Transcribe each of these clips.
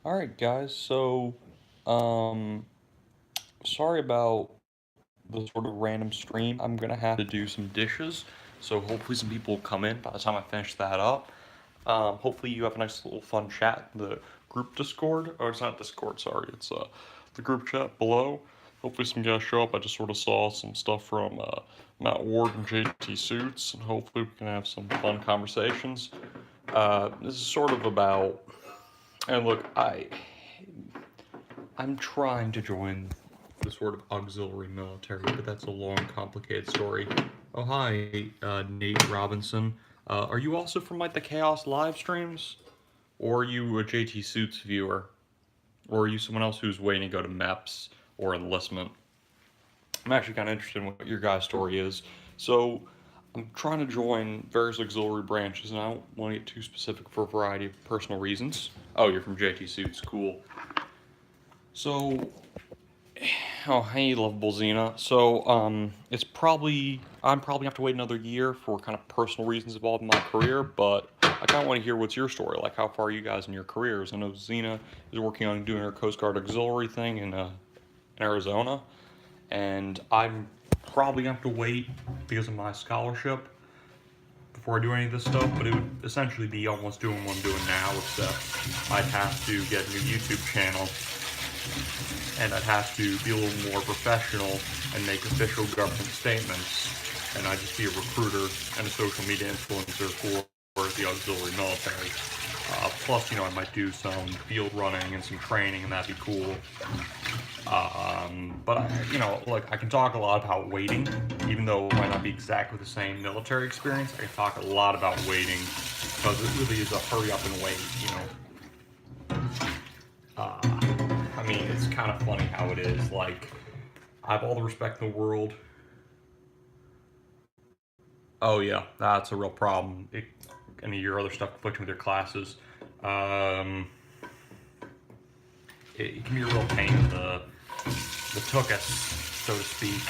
Alright guys, so um sorry about the sort of random stream. I'm gonna have to do some dishes, so hopefully some people will come in by the time I finish that up. Hopefully you have a nice little fun chat in the group Discord. Oh, it's not Discord, sorry, it's the group chat below. Hopefully some guys show up. I just sort of saw some stuff from Matt Ward and JT Suits, and hopefully we can have some fun conversations. This is sort of about, and look, I'm trying to join the sort of auxiliary military, but that's a long, complicated story. Oh, hi, Nate Robinson. Are you also from like the Chaos live streams? Or are you a JT Suits viewer? Or are you someone else who's waiting to go to MEPS or enlistment? I'm actually kind of interested in what your guys' story is. So, I'm trying to join various auxiliary branches, and I don't want to get too specific for a variety of personal reasons. Oh, you're from JT Suits, cool. So, oh, hey, lovable Xena. So, it's probably I'm probably have to wait another year for kind of personal reasons involved in my career, but I kind of want to hear what's your story. Like, how far are you guys in your careers? I know Xena is working on doing her Coast Guard auxiliary thing in Arizona, and I'm probably gonna have to wait because of my scholarship before I do any of this stuff. But it would essentially be almost doing what I'm doing now, except I'd have to get a new YouTube channel and I'd have to be a little more professional and make official government statements, and I'd just be a recruiter and a social media influencer for the auxiliary military. Plus, I might do some field running and some training, and that'd be cool. Look, I can talk a lot about waiting, even though it might not be exactly the same military experience. I can talk a lot about waiting because it really is a hurry up and wait. Uh, I mean, it's kind of funny how it is. Like, I have all the respect in the world. Oh yeah, that's a real problem. Any of your other stuff conflicting with your classes, um, it can be a real pain in the tuchus, so to speak.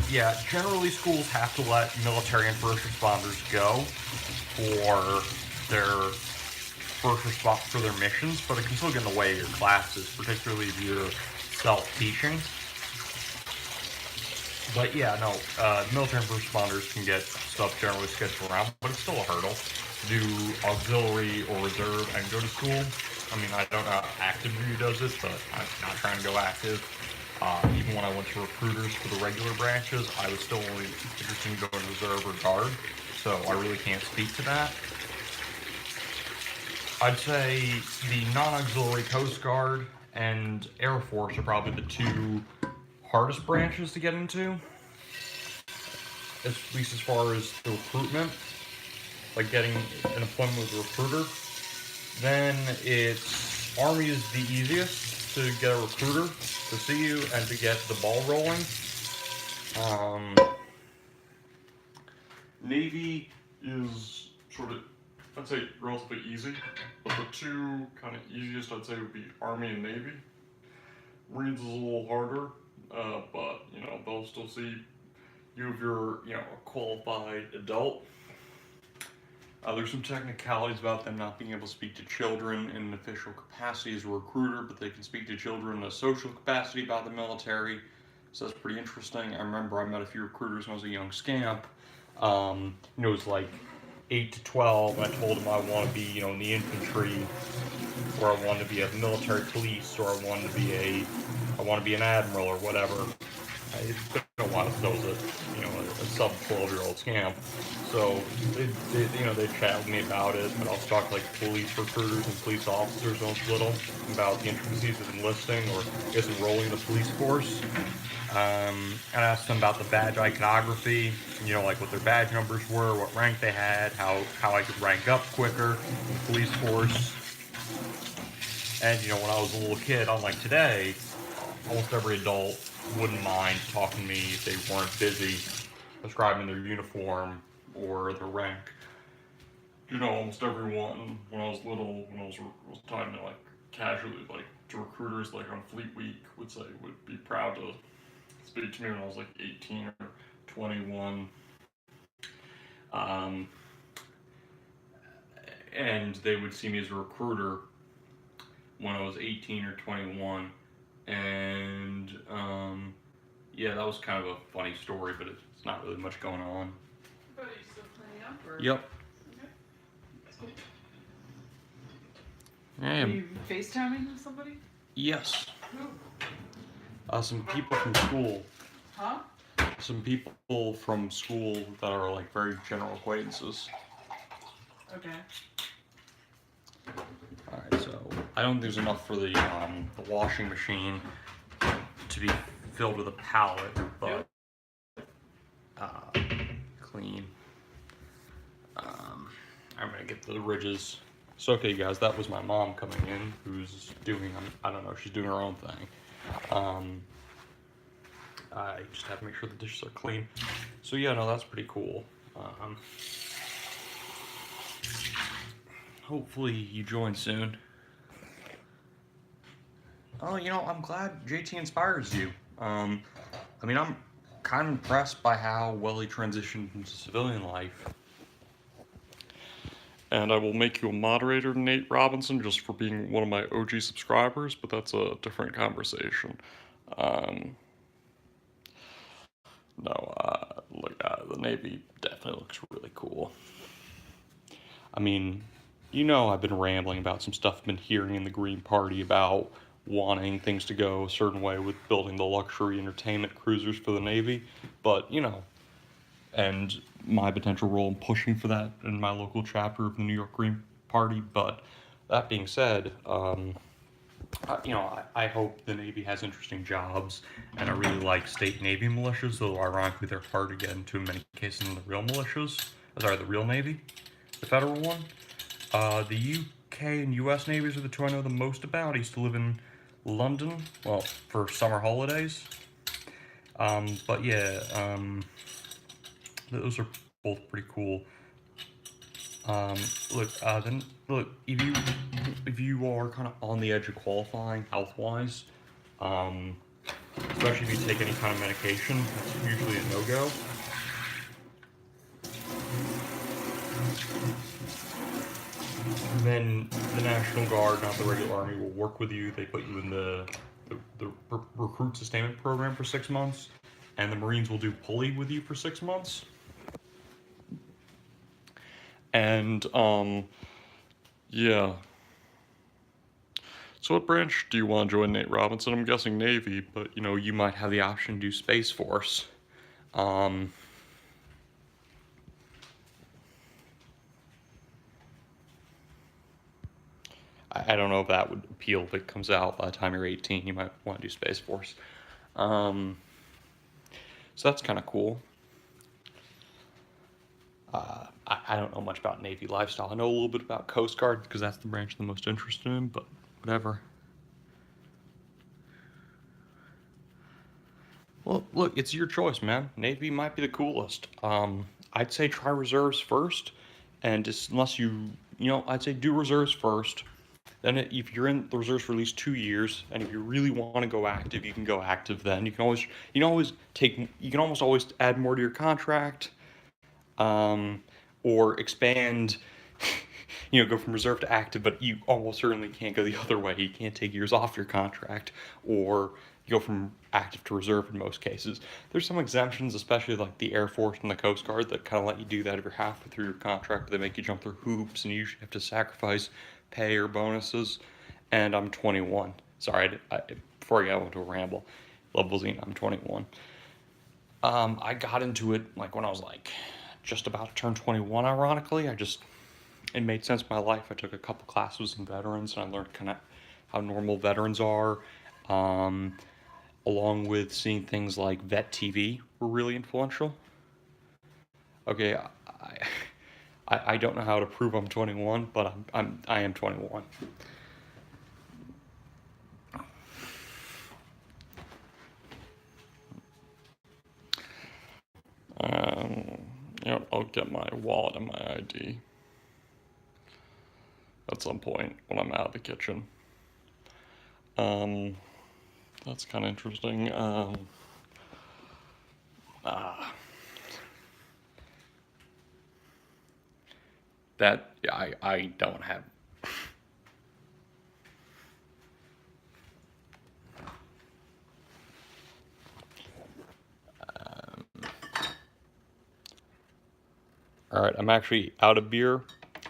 Yeah, generally schools have to let military and first responders go for their for their missions, but it can still get in the way of your classes, particularly if you're self-teaching. But yeah, no, military and first responders can get stuff generally scheduled around, but it's still a hurdle to do auxiliary or reserve and go to school. I mean, I don't know how active duty does this, but I'm not trying to go active. Even when I went to recruiters for the regular branches, I was still only interested in going reserve or guard, so I really can't speak to that. I'd say the non-auxiliary Coast Guard and Air Force are probably the two hardest branches to get into, at least as far as the recruitment, like getting an appointment with a recruiter. Then it's Army is the easiest to get a recruiter to see you and to get the ball rolling. Um, Navy is sort of, I'd say, relatively easy, but the two kind of easiest I'd say would be Army and Navy. Marines is a little harder, but they'll still see you if you're a qualified adult. There's some technicalities about them not being able to speak to children in an official capacity as a recruiter, but they can speak to children in a social capacity about the military. So that's pretty interesting. I remember I met a few recruiters when I was a young scamp. It was like 8 to 12, and I told them I want to be, in the infantry, or I wanted to be a military police, or I want to be an admiral, or whatever. It's been a while since I was a sub 12-year-old scamp. So they chat with me about it, but also talk to like police recruiters and police officers when I was little about the intricacies of enlisting or enrolling in the police force. And I asked them about the badge iconography, like what their badge numbers were, what rank they had, how I could rank up quicker in the police force. And when I was a little kid, unlike today, almost every adult wouldn't mind talking to me if they weren't busy describing their uniform or their rank. Almost everyone when I was little, when I was talking to like casually like to recruiters like on Fleet Week would be proud to speak to me when I was like 18 or 21. Um, and they would see me as a recruiter when I was 18 or 21, and yeah, that was kind of a funny story, but it's not really much going on. But are you still planning up or? Yep. Okay. That's cool. Yeah. Are you FaceTiming with somebody? Yes. Who? Some people from school. Huh? Some people from school that are like very general acquaintances. Okay. All right, so I don't think there's enough for the washing machine to be filled with a pallet, but clean. I'm gonna get the ridges. So okay, guys, that was my mom coming in, who's doing I don't know, she's doing her own thing. I just have to make sure the dishes are clean. So yeah, no, that's pretty cool. Hopefully you join soon. Oh, I'm glad JT inspires you. I mean, I'm kind of impressed by how well he transitioned into civilian life. And I will make you a moderator, Nate Robinson, just for being one of my OG subscribers, but that's a different conversation. Um, no, look, the Navy definitely looks really cool. I mean, I've been rambling about some stuff I've been hearing in the Green Party about wanting things to go a certain way with building the luxury entertainment cruisers for the Navy, but and my potential role in pushing for that in my local chapter of the New York Green Party. But that being said, I hope the Navy has interesting jobs, and I really like state Navy militias, though ironically they're hard to get into in many cases than the real militias. Sorry, the real Navy, the federal one. The UK and US navies are the two I know the most about. I used to live in London, well, for summer holidays. But yeah, those are both pretty cool. Look, then look if you are kind of on the edge of qualifying health wise, um, especially if you take any kind of medication, that's usually a no go. Then the National Guard, not the regular Army, will work with you. They put you in the recruit sustainment program for 6 months, and the Marines will do pulley with you for 6 months. And, yeah. So what branch do you want to join, Nate Robinson? I'm guessing Navy, but, You might have the option to do Space Force. Um, I don't know if that would appeal if it comes out by the time you're 18. You might want to do Space Force. Um, so that's kind of cool. I don't know much about Navy lifestyle. I know a little bit about Coast Guard because that's the branch I'm the most interested in, but whatever. Well, look, it's your choice, man. Navy might be the coolest. I'd say try reserves first, and just unless I'd say do reserves first. Then, if you're in the reserves for at least 2 years, and if you really want to go active, you can go active. Then you can almost always add more to your contract, or expand. Go from reserve to active, but you almost certainly can't go the other way. You can't take years off your contract, or you go from active to reserve in most cases. There's some exemptions, especially like the Air Force and the Coast Guard, that kind of let you do that if you're halfway through your contract. They make you jump through hoops, and you usually have to sacrifice pay or bonuses. And I'm 21. Sorry, before I went to a ramble. Level Z, I'm 21. I got into it like when I was like just about to turn 21. Ironically, it made sense in my life. I took a couple classes in veterans, and I learned kind of how normal veterans are. Um, Along with seeing things like Vet TV were really influential. Okay, I don't know how to prove I'm 21, but I am 21. Um, I'll get my wallet and my ID at some point when I'm out of the kitchen. Um, that's kind of interesting. Ah, That I don't have. Alright, I'm actually out of beer.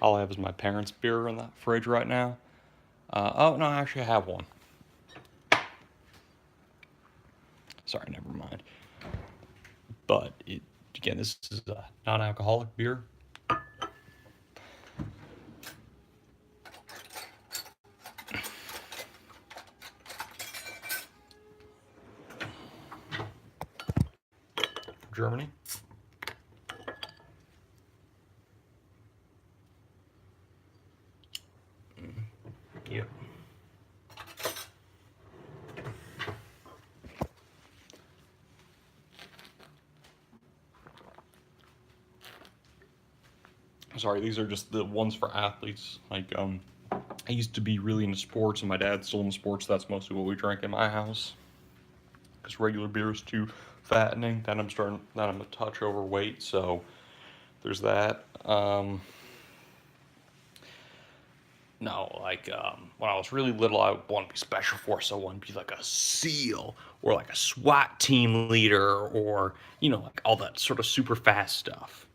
All I have is my parents' beer in that fridge right now. Oh, no, actually I have one. Sorry, never mind. But, again, this is a non-alcoholic beer. Germany. Yep. Sorry, these are just the ones for athletes. Like, I used to be really into sports, and my dad's still into sports. So that's mostly what we drink in my house. Because regular beer is too fattening. Then I'm a touch overweight, so there's that. No, like, when I was really little, I wanted to be special force. I wanted to be like a SEAL or like a SWAT team leader or, like all that sort of super fast stuff.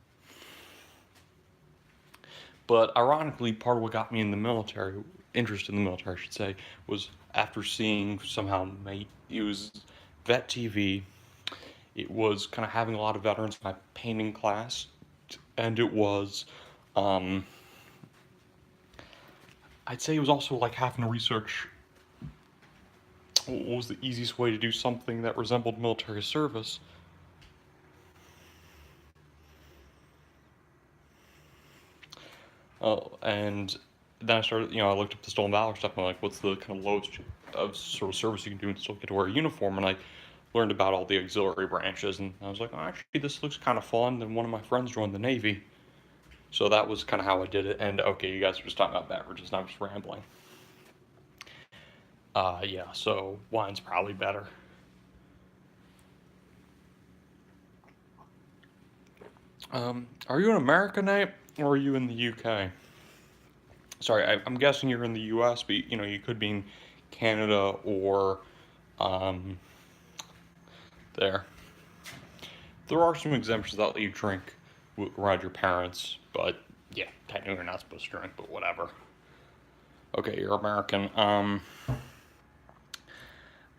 But ironically, part of what got me in the military, interested in the military, I should say, was after seeing somehow, it was Vet TV. It was kind of having a lot of veterans in my painting class, and it was, I'd say it was also like having to research what was the easiest way to do something that resembled military service. And then I started, I looked up the stolen valor stuff. And I'm like, what's the kind of lowest of sort of service you can do and still get to wear a uniform? And I learned about all the auxiliary branches, and I was like, oh, actually, this looks kind of fun. Then one of my friends joined the Navy, so that was kind of how I did it. And okay, you guys are just talking about beverages, and I'm just rambling. Yeah, so wine's probably better. Are you in America, Nate, or are you in the UK? Sorry, I'm guessing you're in the US, but you could be in Canada or there. There are some exemptions that let you drink around your parents, but yeah, technically you're not supposed to drink, but whatever. Okay, you're American.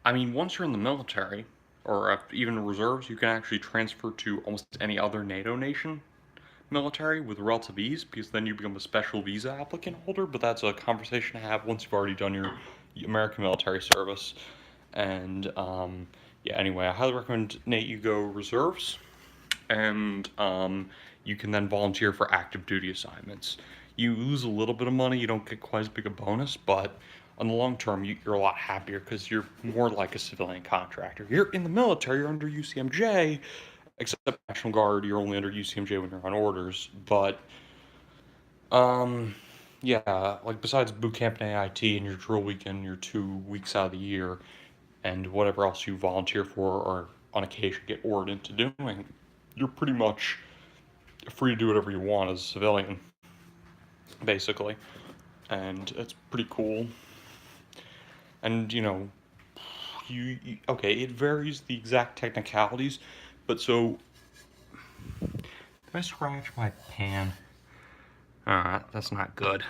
I mean, once you're in the military, or even reserves, you can actually transfer to almost any other NATO nation military with relative ease, because then you become a special visa applicant holder, but that's a conversation to have once you've already done your American military service. And yeah, anyway, I highly recommend, Nate, you go reserves, and you can then volunteer for active duty assignments. You lose a little bit of money, you don't get quite as big a bonus, but on the long term, you're a lot happier because you're more like a civilian contractor. You're in the military, you're under UCMJ, except National Guard, you're only under UCMJ when you're on orders. But, yeah, like besides boot camp and AIT and your drill weekend, your 2 weeks out of the year, and whatever else you volunteer for or on occasion get ordered into doing, you're pretty much free to do whatever you want as a civilian, basically. And it's pretty cool. And, okay, it varies the exact technicalities, but so, did I scratch my pan? That's not good,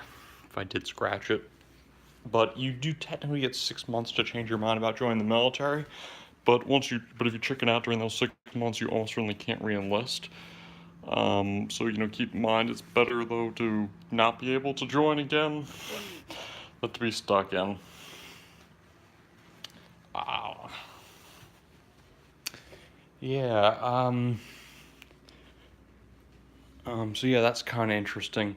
if I did scratch it. But you do technically get 6 months to change your mind about joining the military, but if you chicken out during those 6 months, you almost certainly can't re-enlist. So, keep in mind, it's better, though, to not be able to join again, than to be stuck in. Yeah, so yeah, that's kind of interesting.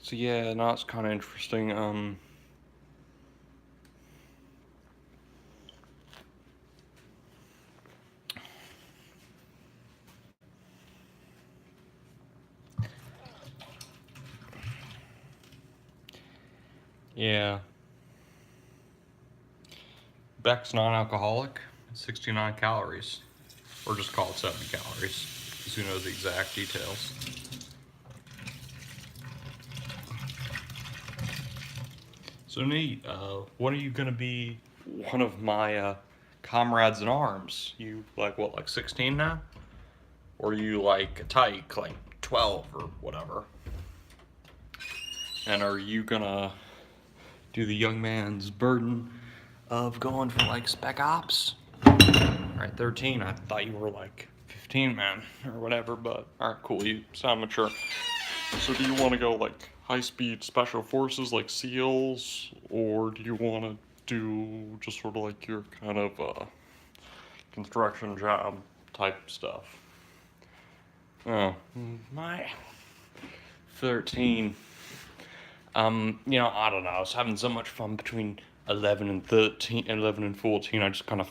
So yeah, no, it's kind of interesting. Yeah. Beck's non-alcoholic, 69 calories. Or just call it 70 calories, because who knows the exact details. So neat. When are you gonna be one of my comrades in arms? You like what, like 16 now? Or are you like a tyke, like 12 or whatever? And are you gonna do the young man's burden of going for like spec ops? Alright, 13. I thought you were like 15, man, or whatever, but alright, cool. You sound mature. So do you want to go like high-speed special forces like SEALs, or do you want to do just sort of like your kind of construction job type stuff? Oh, my 13. I don't know. I was having so much fun between 11 and 13, 11 and 14. I just kind of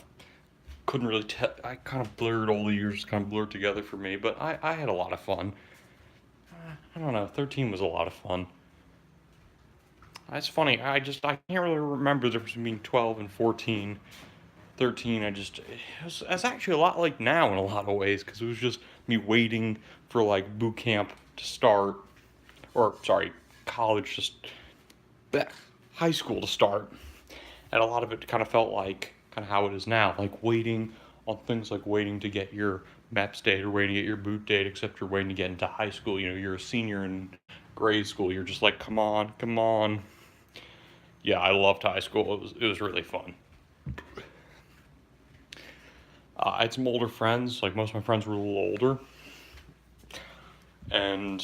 couldn't really tell. I kind of blurred all the years, kind of blurred together for me, but I had a lot of fun. I don't know. 13 was a lot of fun. It's funny. I can't really remember the difference between 12 and 14. 13, it's actually a lot like now in a lot of ways, because it was just me waiting for like boot camp to start, or sorry, college just high school to start, and a lot of it kind of felt like kind of how it is now, like waiting on things like waiting to get your meps date or waiting to get your boot date, except you're waiting to get into high school. You're a senior in grade school. You're just like, come on, come on. Yeah, I loved high school. It was really fun. I had some older friends. Like most of my friends were a little older, and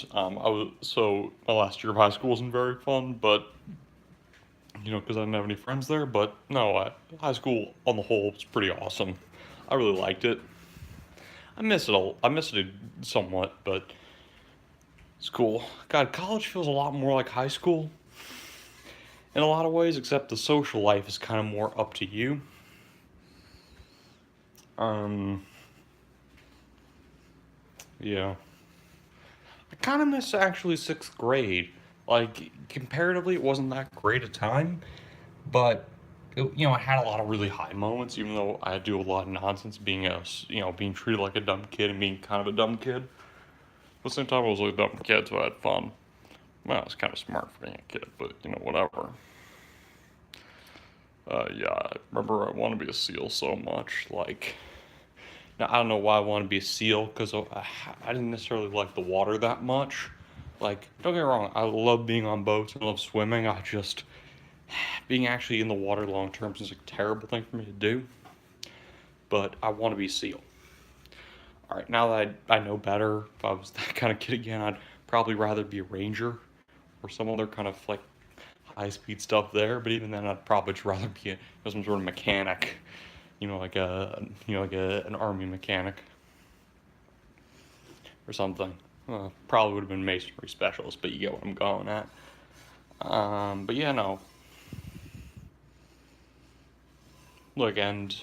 so my last year of high school wasn't very fun, but because I didn't have any friends there. But no, high school on the whole was pretty awesome. I really liked it. I miss it I miss it somewhat, but it's cool. God, college feels a lot more like high school in a lot of ways, except the social life is kind of more up to you. Yeah. I kind of miss actually sixth grade. Like, comparatively, it wasn't that great a time, but it had a lot of really high moments, even though I had to do a lot of nonsense being treated like a dumb kid and being kind of a dumb kid. At the same time, I was a dumb kid, so I had fun. Well, I was kind of smart for being a kid, but, whatever. Yeah, I remember I wanted to be a SEAL so much, like... Now, I don't know why I want to be a SEAL, because I didn't necessarily like the water that much. Like, don't get me wrong, I love being on boats, I love swimming, being actually in the water long term is a terrible thing for me to do. But I want to be a SEAL. Alright, now that I know better, if I was that kind of kid again, I'd probably rather be a ranger, or some other kind of, like, high-speed stuff there, but even then I'd probably just rather be some sort of mechanic. An army mechanic or something. Probably would have been masonry specialist, but you get what I'm going at. But yeah, no. Look, and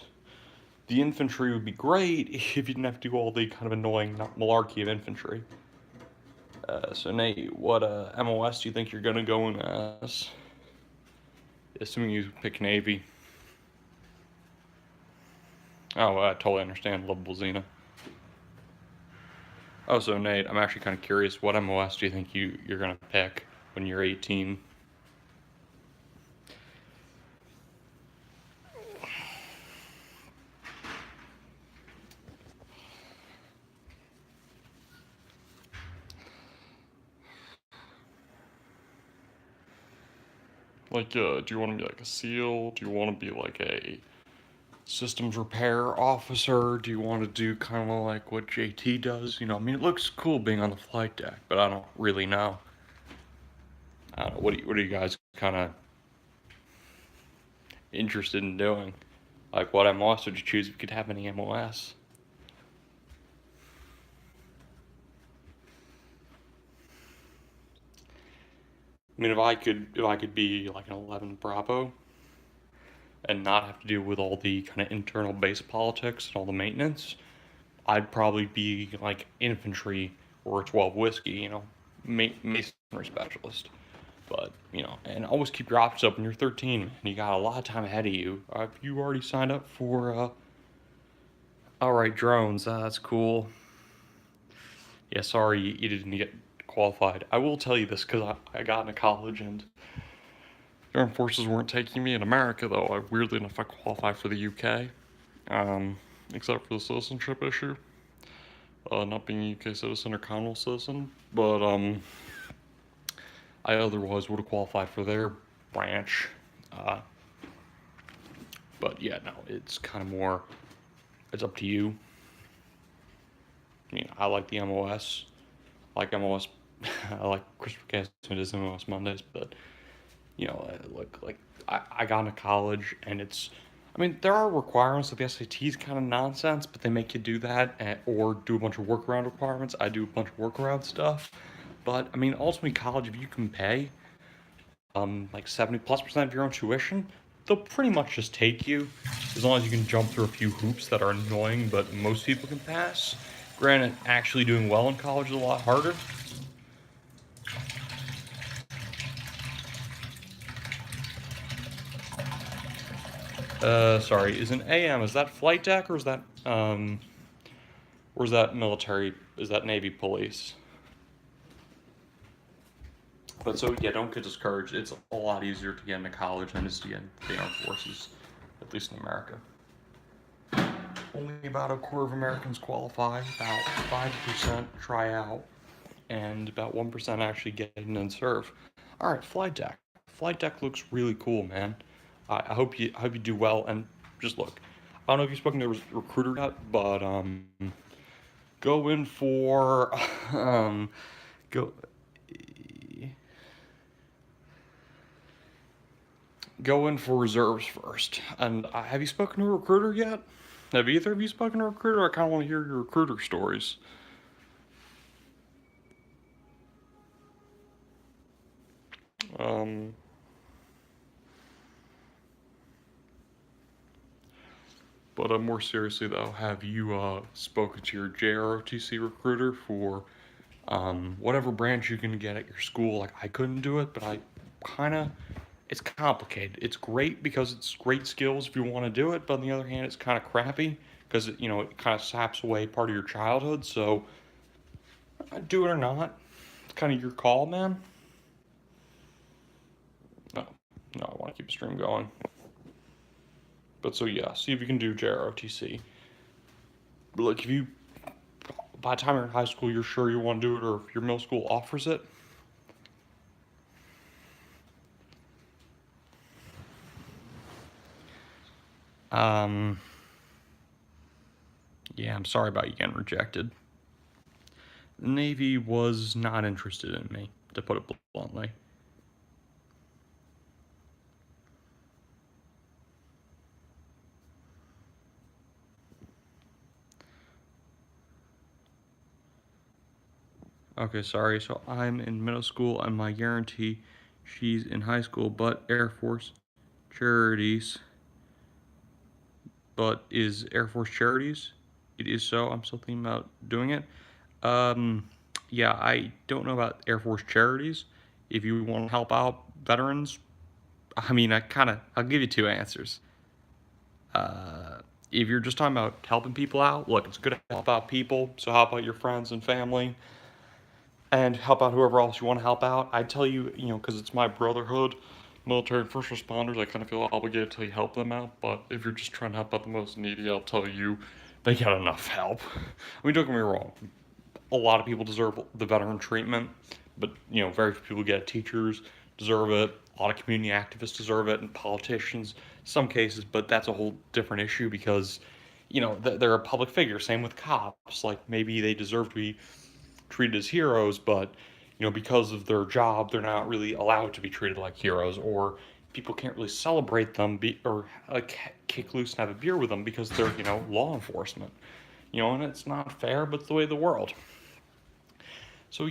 the infantry would be great if you didn't have to do all the kind of annoying malarkey of infantry. So Nate, what MOS do you think you're gonna go in as? Assuming you pick Navy. Oh, I totally understand. Lovable Xena. Oh, so Nate, I'm actually kind of curious. What MOS do you think you're gonna pick when you're 18? Like, do you want to be like a SEAL? Do you want to be like a systems repair officer? Do you want to do kind of like what JT does? It looks cool being on the flight deck, but I don't really know. I don't know. What are you guys kind of interested in doing? Like, what MOS would you choose if you could have any MOS? I mean, if I could be like an 11 Bravo and not have to deal with all the kind of internal base politics and all the maintenance, I'd probably be like infantry or a 12 whiskey, masonry specialist. But, and always keep your options open. You're 13, and you got a lot of time ahead of you. Have you already signed up for, alright, drones? That's cool. Yeah, sorry you didn't get qualified. I will tell you this, because I got into college, and the armed forces weren't taking me in America, though. Weirdly enough, I qualify for the UK, except for the citizenship issue. Not being a UK citizen or Commonwealth citizen, but I otherwise would have qualified for their branch. Uh, but yeah, no, it's kind of more, it's up to you. I mean, I like the MOS. I like MOS. I like Christopher Castle's MOS Mondays, but look, like I got into college, and it's. I mean, there are requirements. Like the SAT is kind of nonsense, but they make you do that or do a bunch of workaround requirements. I do a bunch of workaround stuff, but I mean, ultimately, college, if you can pay, like 70+% of your own tuition, they'll pretty much just take you, as long as you can jump through a few hoops that are annoying, but most people can pass. Granted, actually doing well in college is a lot harder. Sorry, is an AM, is that flight deck, or is that military, is that Navy police? But so, yeah, don't get discouraged. It's a lot easier to get into college than it is to get into the armed forces, at least in America. Only about a quarter of Americans qualify, about 5% try out, and about 1% actually get in and serve. Alright, flight deck. Flight deck looks really cool, man. I hope you do well, and just look. I don't know if you've spoken to a recruiter yet, but go in for go go in for reserves first. And have you spoken to a recruiter yet? Have either of you spoken to a recruiter? I kind of want to hear your recruiter stories. But more seriously though, have you spoken to your JROTC recruiter for whatever branch you can get at your school? Like I couldn't do it, but it's complicated. It's great because it's great skills if you want to do it, but on the other hand, it's kind of crappy because it kind of saps away part of your childhood. So do it or not. It's kind of your call, man. No, I want to keep the stream going. But so yeah, see if you can do JROTC. But like if you, by the time you're in high school, you're sure you want to do it, or if your middle school offers it. Yeah, I'm sorry about you getting rejected. The Navy was not interested in me, to put it bluntly. Okay, sorry. So I'm in middle school, and my guarantee she's in high school, but Air Force Charities. But is Air Force Charities? It is so. I'm still thinking about doing it. Yeah, I don't know about Air Force Charities. If you want to help out veterans, I mean, I'll give you two answers. If you're just talking about helping people out, look, it's good to help out people, so help out your friends and family, and help out whoever else you want to help out. I tell you, because it's my brotherhood, military and first responders, I kind of feel obligated to help them out, but if you're just trying to help out the most needy, I'll tell you, they get enough help. I mean, don't get me wrong, a lot of people deserve the veteran treatment, but, very few people get it. Teachers deserve it, a lot of community activists deserve it, and politicians, some cases, but that's a whole different issue because, they're a public figure. Same with cops. Like, maybe they deserve to be treated as heroes, but because of their job, they're not really allowed to be treated like heroes, or people can't really celebrate them or kick loose and have a beer with them because they're law enforcement. And it's not fair, but it's the way of the world. So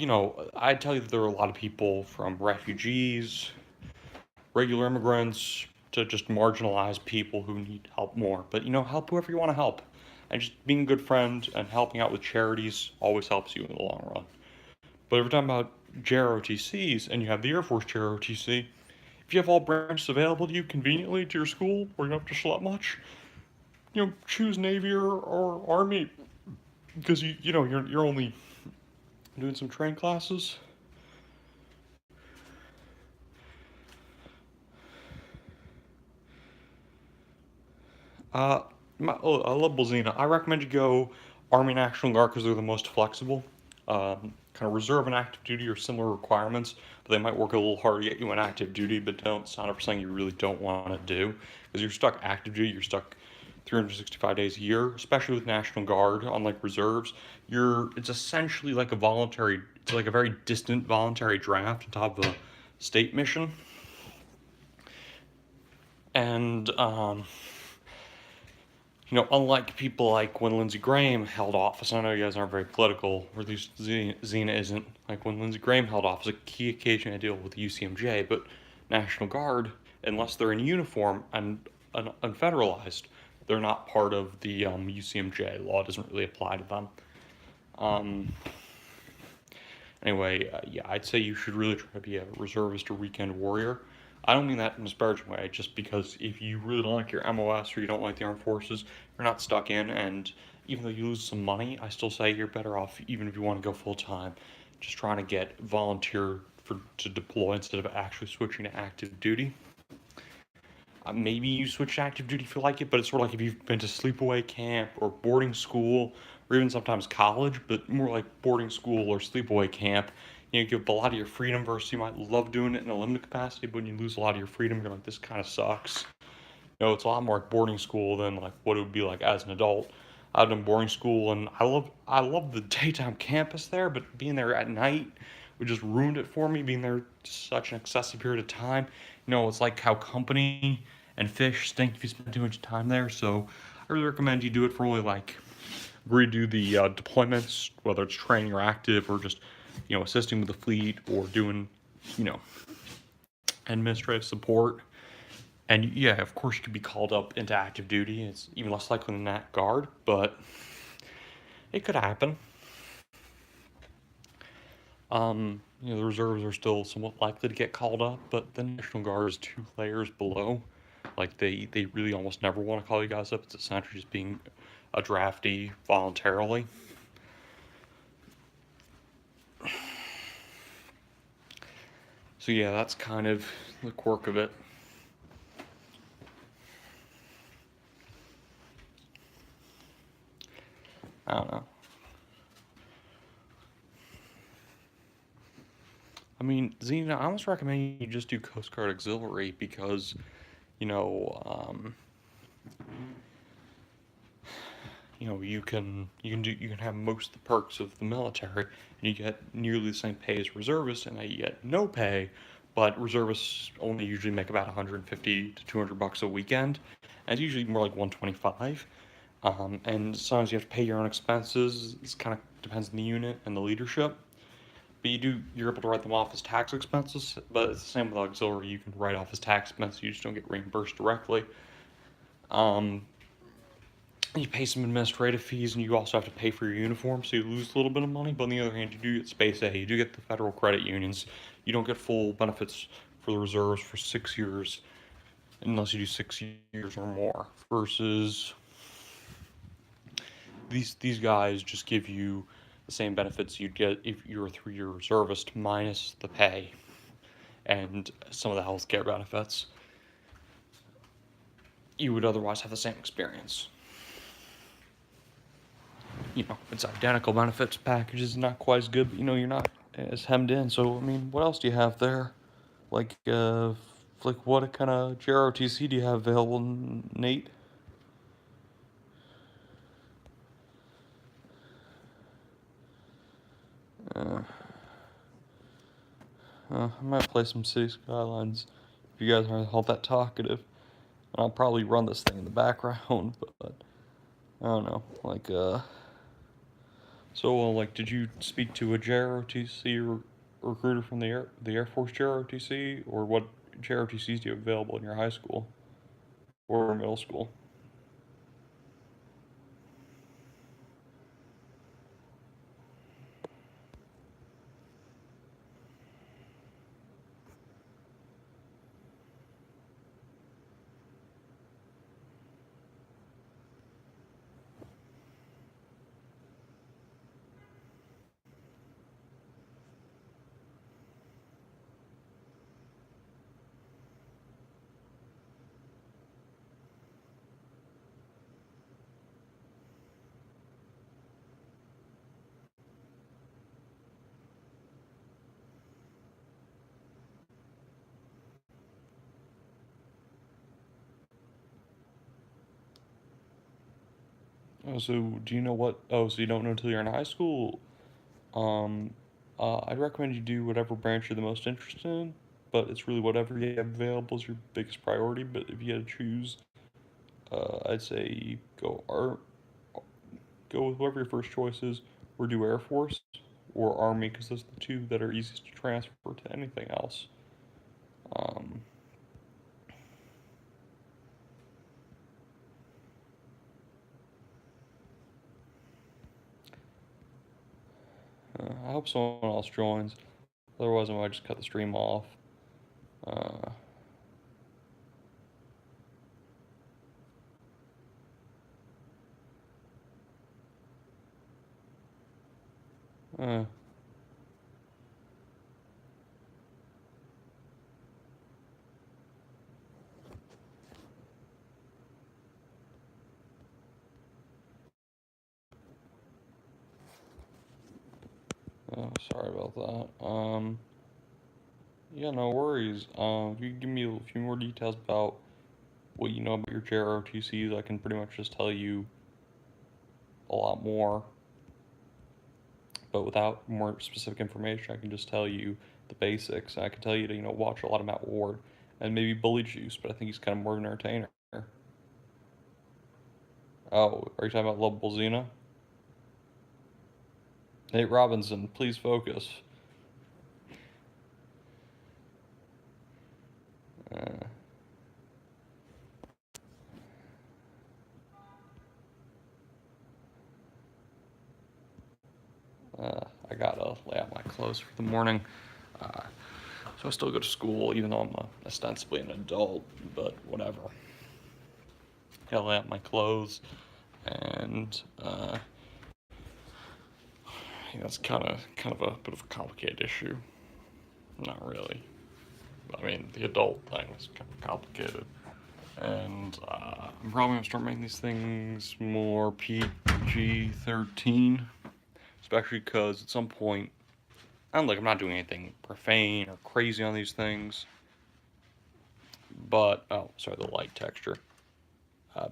I tell you that there are a lot of people, from refugees, regular immigrants, to just marginalized people who need help more. But help whoever you want to help. And just being a good friend and helping out with charities always helps you in the long run. But if we're talking about JROTCs and you have the Air Force JROTC, if you have all branches available to you conveniently to your school, where you don't have to schlep much, choose Navy or Army, because you're only doing some train classes. I love Blazina. I recommend you go Army National Guard because they're the most flexible. Kind of reserve and active duty are similar requirements, but they might work a little harder to get you on active duty, but don't sign up for something you really don't want to do. Because you're stuck active duty, you're stuck 365 days a year, especially with National Guard, unlike reserves. It's essentially like it's like a very distant voluntary draft on top of a state mission. And, unlike people like when Lindsey Graham held office, I know you guys aren't very political, or at least Xena isn't, like when Lindsey Graham held office, a key occasion I deal with UCMJ, but National Guard, unless they're in uniform and unfederalized, they're not part of the UCMJ. Law doesn't really apply to them. Anyway, yeah, I'd say you should really try to be a reservist or weekend warrior. I don't mean that in a disparaging way, just because if you really don't like your MOS or you don't like the armed forces, you're not stuck in, and even though you lose some money, I still say you're better off, even if you want to go full time, just trying to get volunteer to deploy instead of actually switching to active duty. Maybe you switch to active duty if you like it, but it's sort of like if you've been to sleepaway camp or boarding school, or even sometimes college, but more like boarding school or sleepaway camp. You give up a lot of your freedom versus you might love doing it in a limited capacity, but when you lose a lot of your freedom, you're like, this kind of sucks. It's a lot more like boarding school than like what it would be like as an adult. I've done boarding school and I love the daytime campus there, but being there at night would just ruined it for me. Being there such an excessive period of time. It's like how company and fish stink if you spend too much time there. So I really recommend you do it for only like redo the deployments, whether it's training or active or just assisting with the fleet or doing you know administrative support. And yeah, of course you could be called up into active duty. It's even less likely than that guard, but it could happen. The reserves are still somewhat likely to get called up, but the National Guard is 2 layers below. Like they really almost never want to call you guys up. It's essentially just being a draftee voluntarily. So yeah, that's kind of the quirk of it. I don't know. I mean, Xena, I almost recommend you just do Coast Guard Auxiliary because, you know, um, you can have most of the perks of the military, and you get nearly the same pay as reservists, and you get no pay, but reservists only usually make about 150 to 200 bucks a weekend, and it's usually more like 125. And sometimes you have to pay your own expenses. It kind of depends on the unit and the leadership. But you're able to write them off as tax expenses. But it's the same with auxiliary. You can write off as tax expenses. You just don't get reimbursed directly. Um, you pay some administrative fees, and you also have to pay for your uniform, so you lose a little bit of money. But on the other hand, you do get space A. You do get the federal credit unions. You don't get full benefits for the reserves for 6 years, unless you do 6 years or more. Versus these guys just give you the same benefits you'd get if you're a 3-year reservist minus the pay and some of the healthcare benefits. You would otherwise have the same experience. It's identical benefits packages, not quite as good, but you're not as hemmed in. So I mean, what else do you have there? Like what kind of JROTC do you have available, Nate? Uh, I might play some City Skylines if you guys aren't all that talkative. And I'll probably run this thing in the background, but I don't know. Did you speak to a JROTC recruiter from the Air Force JROTC, or what JROTCs do you have available in your high school or middle school? Oh, so do you know what? Oh, so you don't know until you're in high school? Um, I'd recommend you do whatever branch you're the most interested in, but it's really whatever you have available is your biggest priority. But if you had to choose, I'd say go with whoever your first choice is, or do Air Force or Army, because those are the two that are easiest to transfer to anything else. Um, I hope someone else joins. Otherwise, I might just cut the stream off. Uh, uh, Sorry about that. Yeah, no worries. If you could give me a few more details about what you know about your JROTCs, I can pretty much just tell you a lot more. But without more specific information, I can just tell you the basics. I can tell you to, watch a lot of Matt Ward and maybe Bully Juice, but I think he's kind of more of an entertainer. Oh, are you talking about Lovable Xena? Nate Robinson, please focus. Uh, I gotta lay out my clothes for the morning. Uh, so I still go to school, even though I'm ostensibly an adult, but whatever. Gotta lay out my clothes, and that's kind of a bit of a complicated issue. Not really. I mean, the adult thing is kind of complicated. And I'm probably going to start making these things more PG 13. Especially because at some point, I'm not doing anything profane or crazy on these things. But, oh, sorry, the light texture.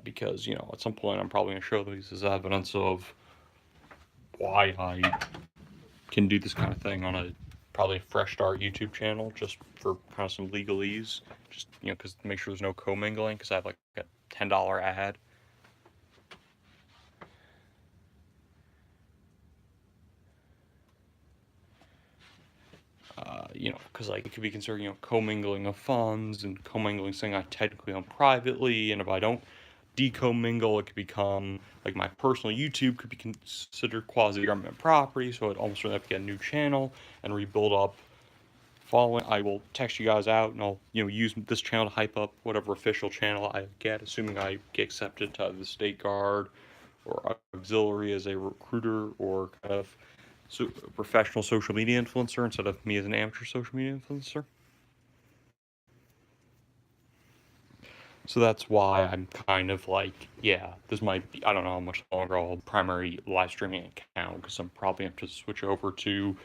Because, at some point I'm probably going to show these as evidence of why I can do this kind of thing on a probably a fresh start YouTube channel, just for kind of some legalese, just because to make sure there's no commingling, because I have like a $10 ad. Because like it could be considered commingling of funds, and commingling something I technically own privately, and if I don't decommingle, it could become like my personal YouTube could be considered quasi-government property, so it almost really have to get a new channel and rebuild up following. I will text you guys out, and I'll use this channel to hype up whatever official channel I get, assuming I get accepted to the State Guard or auxiliary as a recruiter or kind of professional social media influencer instead of me as an amateur social media influencer. So that's why I'm kind of like, yeah, this might be, I don't know how much longer I'll primary live streaming account, because I'm probably have to switch over to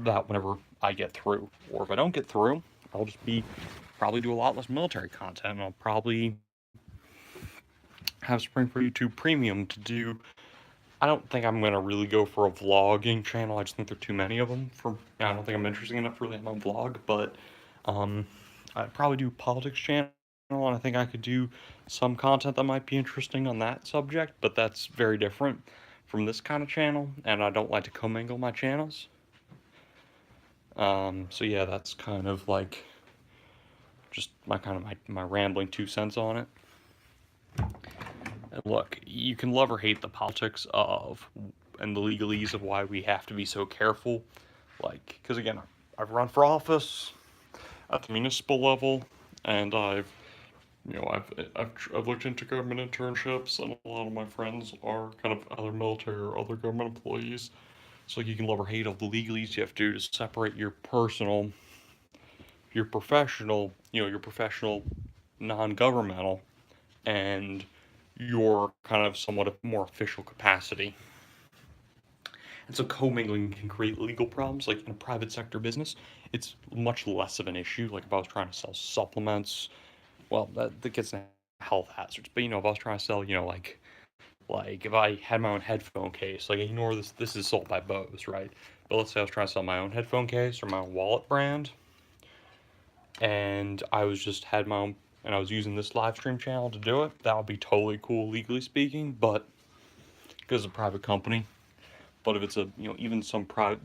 that whenever I get through. Or if I don't get through, I'll just probably do a lot less military content, and I'll probably have Spring for YouTube Premium to do. I don't think I'm going to really go for a vlogging channel. I just think there are too many of them. I don't think I'm interesting enough to really have my own vlog, but I'd probably do a politics channel, and I think I could do some content that might be interesting on that subject, but that's very different from this kind of channel, and I don't like to commingle my channels. So yeah, that's kind of like just my rambling 2 cents on it. And look, you can love or hate the politics of and the legalese of why we have to be so careful. Like, because again, I've run for office at the municipal level, and I've looked into government internships, and a lot of my friends are kind of either military or other government employees. So you can love or hate all the legalese you have to do to separate your professional, your professional non-governmental, and your kind of somewhat more official capacity. And so commingling can create legal problems. Like in a private sector business, it's much less of an issue. Like if I was trying to sell supplements, well, that gets into health hazards. But if I was trying to sell, like Like, if I had my own headphone case, like, ignore this, this is sold by Bose, right? But let's say I was trying to sell my own headphone case or my own wallet brand, and I was just had my own, and I was using this live stream channel to do it, that would be totally cool, legally speaking, but, because it's a private company. But if it's a, even some private,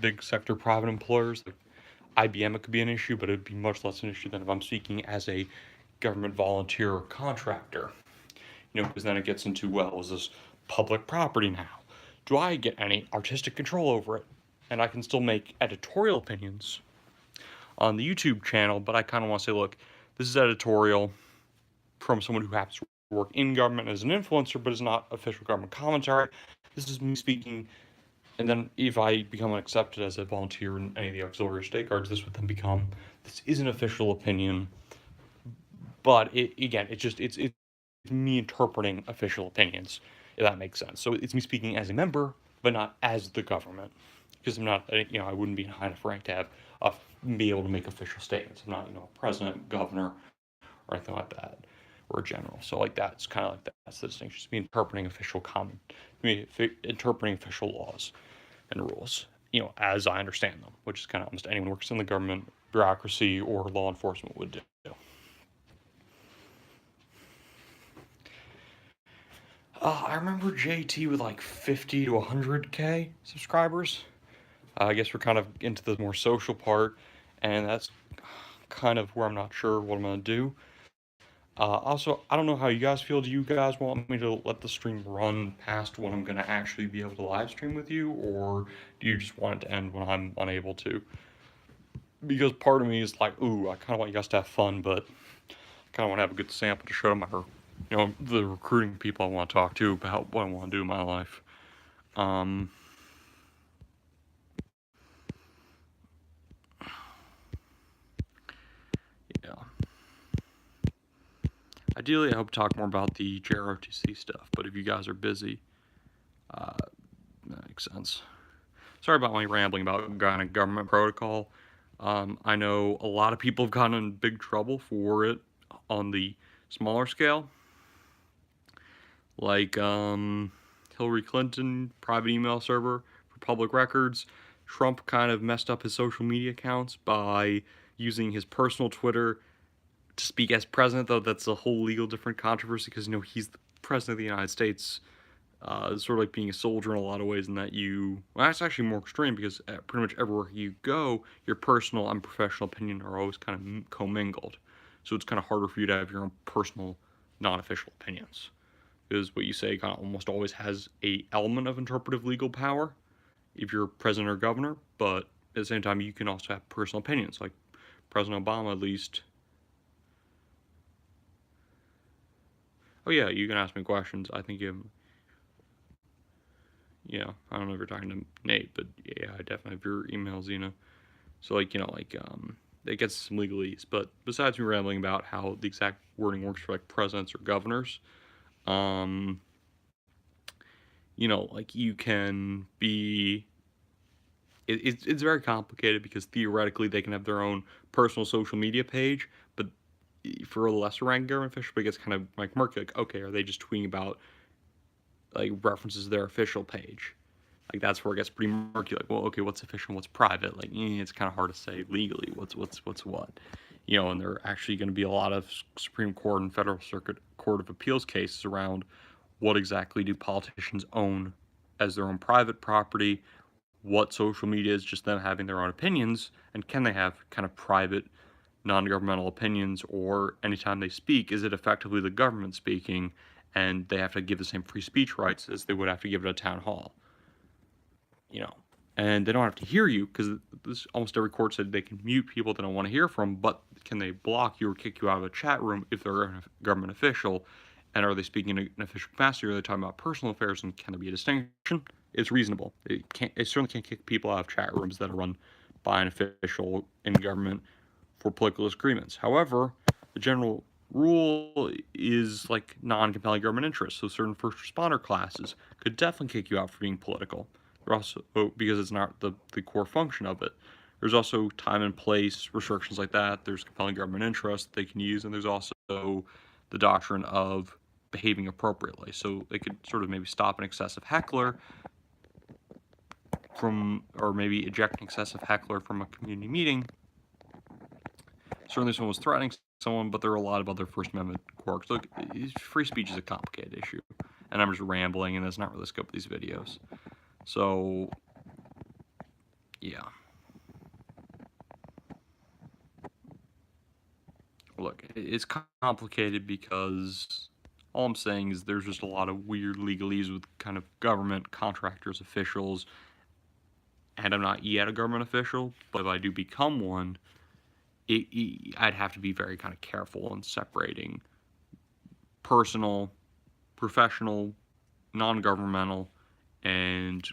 big sector private employers, like IBM, it could be an issue, but it'd be much less an issue than if I'm speaking as a government volunteer or contractor. Because then it gets into, well, is this public property now? Do I get any artistic control over it? And I can still make editorial opinions on the YouTube channel, but I kind of want to say, look, this is editorial from someone who happens to work in government as an influencer, but is not official government commentary. This is me speaking, and then if I become accepted as a volunteer in any of the auxiliary state guards, this would then become, this is an official opinion, but it's me interpreting official opinions, if that makes sense. So it's me speaking as a member, but not as the government, because I'm not, I wouldn't be in high enough rank to have be able to make official statements. I'm not, a president, governor, or anything like that, or a general. So like that's kind of like that. That's the distinction. It's me interpreting interpreting official laws and rules, as I understand them, which is kind of almost anyone who works in the government, bureaucracy, or law enforcement would do. I remember JT with like 50 to 100K subscribers. I guess we're kind of into the more social part, and that's kind of where I'm not sure what I'm going to do. Also, I don't know how you guys feel. Do you guys want me to let the stream run past when I'm going to actually be able to live stream with you, or do you just want it to end when I'm unable to? Because part of me is like, ooh, I kind of want you guys to have fun, but I kind of want to have a good sample to show my the recruiting people I want to talk to about what I want to do in my life. Yeah. Ideally, I hope to talk more about the JROTC stuff, but if you guys are busy, that makes sense. Sorry about my rambling about government protocol. I know a lot of people have gotten in big trouble for it on the smaller scale. Like Hillary Clinton, private email server for public records. Trump kind of messed up his social media accounts by using his personal Twitter to speak as president, though that's a whole legal different controversy because, he's the president of the United States. It's sort of like being a soldier in a lot of ways in that that's actually more extreme because pretty much everywhere you go, your personal and professional opinion are always kind of commingled. So it's kind of harder for you to have your own personal, non-official opinions. Because what you say kind of almost always has a element of interpretive legal power if you're president or governor, but at the same time you can also have personal opinions, like President Obama at least. Oh yeah, you can ask me questions. I think I don't know if you're talking to Nate, but yeah, I definitely have your email, Xena. So it gets some legalese. But besides me rambling about how the exact wording works for like presidents or governors, you can be. It's very complicated because theoretically they can have their own personal social media page, but for a lesser ranked government official, it gets kind of like murky. Like, okay, are they just tweeting about like references to their official page? Like that's where it gets pretty murky. Like, well, okay, what's official and what's private? Like, it's kind of hard to say legally what's what. And there are actually going to be a lot of Supreme Court and Federal Circuit Court of Appeals cases around what exactly do politicians own as their own private property, what social media is just them having their own opinions, and can they have kind of private, non-governmental opinions, or anytime they speak, is it effectively the government speaking, and they have to give the same free speech rights as they would have to give at a town hall. And they don't have to hear you, because almost every court said they can mute people they don't want to hear from, but can they block you or kick you out of a chat room if they're a government official? And are they speaking in an official capacity, or are they talking about personal affairs, and can there be a distinction? It's reasonable. It certainly can't kick people out of chat rooms that are run by an official in government for political disagreements. However, the general rule is like non-compelling government interests. So certain first responder classes could definitely kick you out for being political. They're also, because it's not the core function of it. There's also time and place restrictions like that. There's compelling government interest they can use, and there's also the doctrine of behaving appropriately. So they could sort of maybe stop an excessive heckler from, or maybe eject an excessive heckler from a community meeting. Certainly someone was threatening someone, but there are a lot of other First Amendment quirks. Look, free speech is a complicated issue, and I'm just rambling, and that's not really the scope of these videos. So, yeah. Look, it's complicated because all I'm saying is there's just a lot of weird legalese with kind of government, contractors, officials, and I'm not yet a government official, but if I do become one, I'd have to be very kind of careful in separating personal, professional, non-governmental, and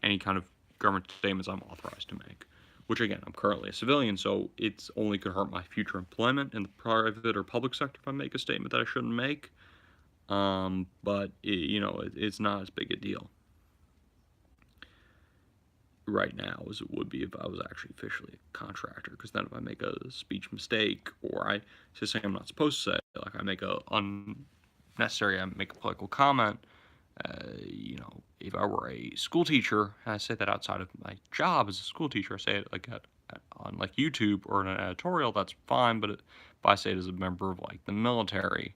any kind of government statements I'm authorized to make. Which again, I'm currently a civilian, so it's only could hurt my future employment in the private or public sector if I make a statement that I shouldn't make. But it's not as big a deal right now as it would be if I was actually officially a contractor. Because then if I make a speech mistake, or I say something I'm not supposed to say, like I make a political comment, if I were a school teacher, and I say that outside of my job as a school teacher, I say it like on like YouTube or in an editorial, that's fine. But if I say it as a member of like the military,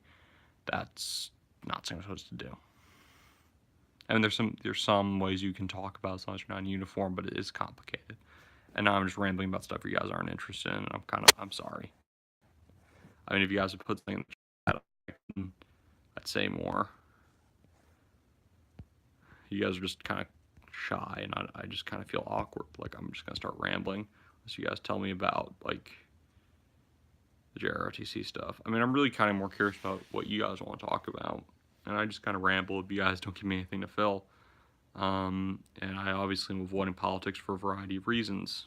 that's not something I'm supposed to do. I mean, there's some ways you can talk about it as long as you're not in uniform, but it is complicated. And now I'm just rambling about stuff you guys aren't interested in, and I'm sorry. I mean, if you guys would put something in the chat, I'd say more. You guys are just kind of shy, and I just kind of feel awkward. Like I'm just gonna start rambling unless you guys tell me about like the JROTC stuff. I mean, I'm really kind of more curious about what you guys want to talk about, and I just kind of ramble if you guys don't give me anything to fill. And I obviously am avoiding politics for a variety of reasons.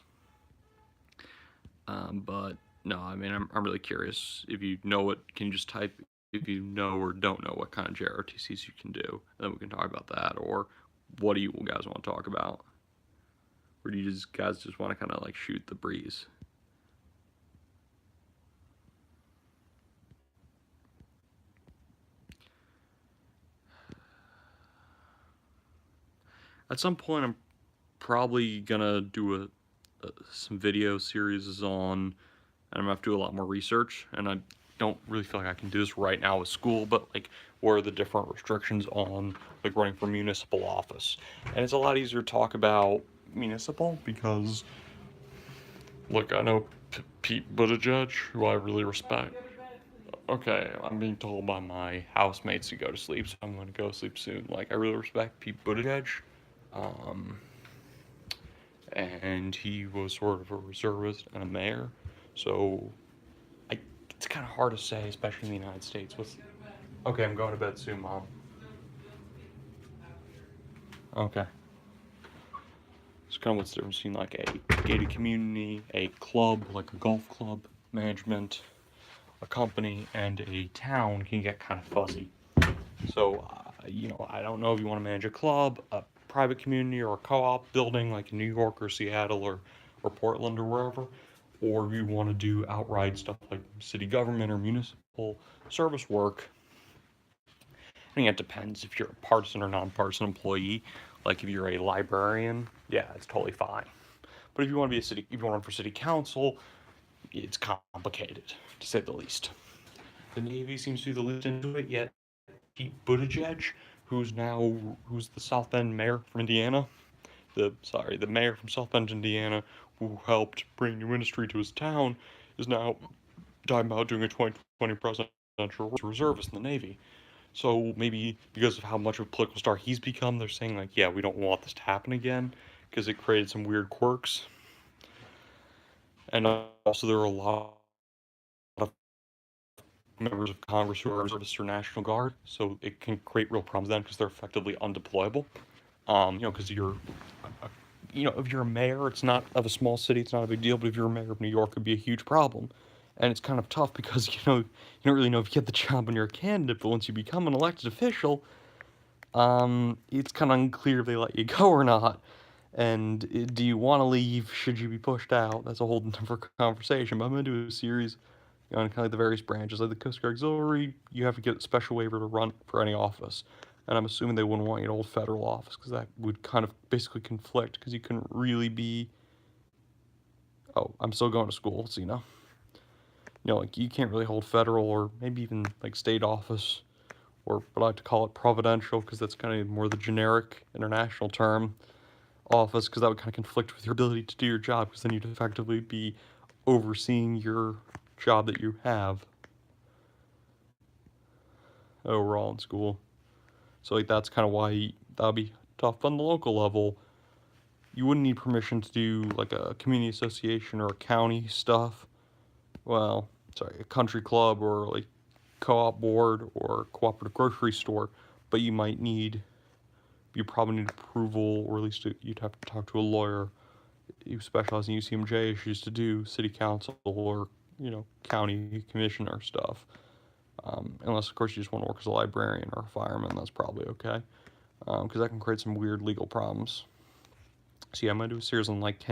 But no, I mean, I'm really curious. If you know it, can you just type if you know or don't know what kind of JROTCs you can do, and then we can talk about that. Or what do you guys want to talk about? Or do you guys just want to kind of like shoot the breeze? At some point, I'm probably gonna do some video series on, and I'm gonna have to do a lot more research, and I don't really feel like I can do this right now with school, but like what are the different restrictions on like running for municipal office. And it's a lot easier to talk about municipal because look, I know Pete Buttigieg, who I really respect. Okay, I'm being told by my housemates to go to sleep, so I'm gonna go sleep soon. Like, I really respect Pete Buttigieg. And he was sort of a reservist and a mayor, so it's kind of hard to say, especially in the United States. Okay, I'm going to bed soon, Mom. Okay. It's kind of what's the difference between like a gated community, a club, like a golf club, management, a company, and a town can get kind of fuzzy. So, I don't know if you want to manage a club, a private community, or a co-op building like in New York or Seattle or Portland or wherever, or you want to do outright stuff like city government or municipal service work. I think it depends if you're a partisan or non-partisan employee. Like if you're a librarian, yeah, it's totally fine. But if you want to run for city council, it's complicated, to say the least. The Navy seems to be the least into it, yet Pete Buttigieg, who's the South Bend mayor from Indiana, the mayor from South Bend, Indiana, who helped bring new industry to his town, is now talking about doing a 2020 presidential reservist in the Navy. So maybe because of how much of a political star he's become, they're saying like, yeah, we don't want this to happen again because it created some weird quirks. And also there are a lot of members of Congress who are reservists or National Guard, so it can create real problems then because they're effectively undeployable. Because if you're a mayor, it's not of a small city, it's not a big deal, but if you're a mayor of New York, it'd be a huge problem. And it's kind of tough because, you don't really know if you get the job when you're a candidate, but once you become an elected official, it's kind of unclear if they let you go or not. And do you want to leave? Should you be pushed out? That's a whole different conversation. But I'm going to do a series kind of like the various branches. Like the Coast Guard Auxiliary, you have to get a special waiver to run for any office. And I'm assuming they wouldn't want you to hold federal office because that would kind of basically conflict because you couldn't really be. Oh, I'm still going to school, so like you can't really hold federal or maybe even like state office, or I like to call it providential because that's kind of more the generic international term office, because that would kind of conflict with your ability to do your job, because then you'd effectively be overseeing your job that you have overall in school. So like that's kind of why that would be tough on the local level. You wouldn't need permission to do like a community association or a county stuff. Well, sorry, a country club or like co-op board or cooperative grocery store, but you probably need approval, or at least you'd have to talk to a lawyer who specializes in UCMJ issues to do city council or county commissioner stuff. Unless of course you just want to work as a librarian or a fireman, that's probably okay, because that can create some weird legal problems. So yeah, I'm gonna do a series on like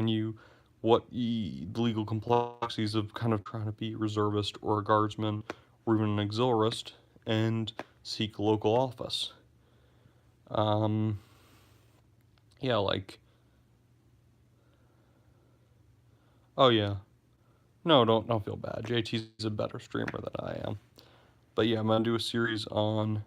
what the legal complexities of kind of trying to be a reservist or a guardsman or even an auxiliarist and seek local office. Yeah, like, oh yeah, no, don't feel bad. JT's a better streamer than I am. But yeah, I'm gonna do a series on.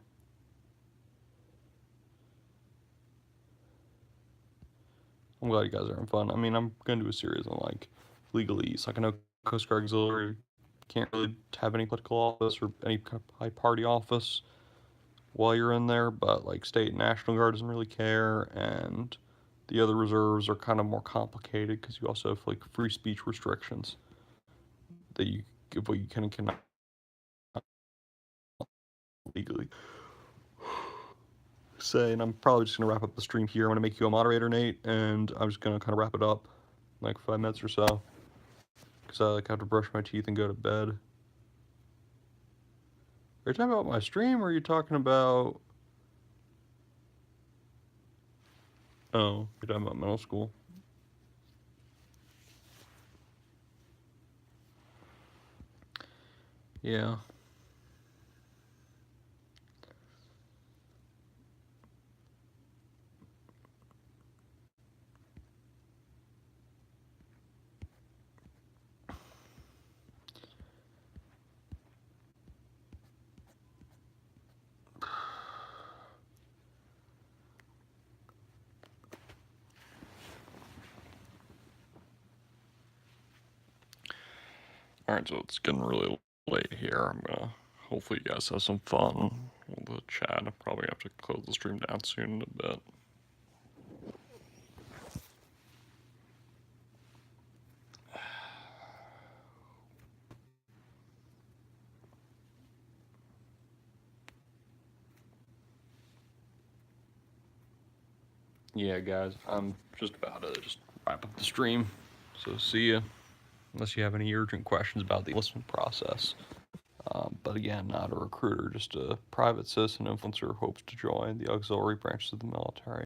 I'm glad you guys are having fun. I mean, I'm gonna do a series on like legalese. Like I know Coast Guard Auxiliary can't really have any political office or any high party office while you're in there, but like State and National Guard doesn't really care, and the other reserves are kind of more complicated because you also have like free speech restrictions that you can and cannot legally say. And I'm probably just gonna wrap up the stream here. I'm gonna make you a moderator, Nate, and I'm just gonna kind of wrap it up in like 5 minutes or so because I like have to brush my teeth and go to bed. Are you talking about my stream, or are you talking about? Oh, you're talking about middle school. Yeah. Alright, so it's getting really late here. I'm gonna hopefully you guys have some fun with the chat. I'll probably have to close the stream down soon in a bit. Yeah, guys, I'm just about to just wrap up the stream. So see ya. Unless you have any urgent questions about the enlistment process. But again, not a recruiter, just a private citizen influencer who hopes to join the auxiliary branches of the military.